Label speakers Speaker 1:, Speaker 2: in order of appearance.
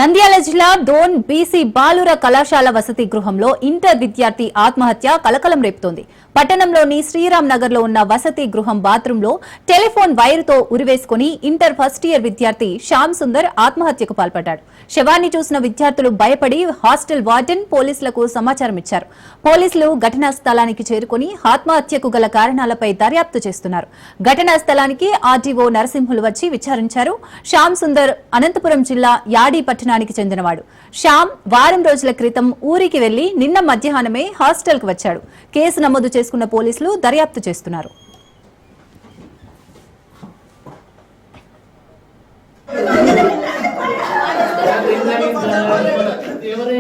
Speaker 1: నంద్యాల జిల్లా దోన్ బీసీ బాలుర కళాశాల వసతి గృహంలో ఇంటర్ విద్యార్థి ఆత్మహత్య కలకలం రేపుతోంది. పట్టణంలోని శ్రీరామ్ నగర్ లో ఉన్న వసతి గృహం బాత్రూంలో టెలిఫోన్ వైరుతో ఉరివేసుకుని ఇంటర్ ఫస్ట్ ఇయర్ విద్యార్థి శ్యామ్ సుందర్ ఆత్మహత్యకు పాల్పడ్డాడు. శవాన్ని చూసిన విద్యార్థులు భయపడి హాస్టల్ వార్డెన్ పోలీసులకు సమాచారం ఇచ్చారు. పోలీసులు ఘటనా స్థలానికి చేరుకుని ఆత్మహత్యకు గల కారణాలపై దర్యాప్తు చేస్తున్నారు. ఘటనా స్థలానికి ఆర్డీఓ నరసింహులు వచ్చి విచారించారు. శ్యామ్ సుందర్ అనంతపురం జిల్లా యాడి పట్టణానికి చెందినవాడు. శ్యామ్ వారం రోజుల క్రితం ఊరికి వెళ్లి నిన్న మధ్యాహ్నమే హాస్టల్ కు వచ్చాడు. కేసు నమోదు చేసుకున్న పోలీసులు దర్యాప్తు చేస్తున్నారు.
Speaker 2: ఎవరు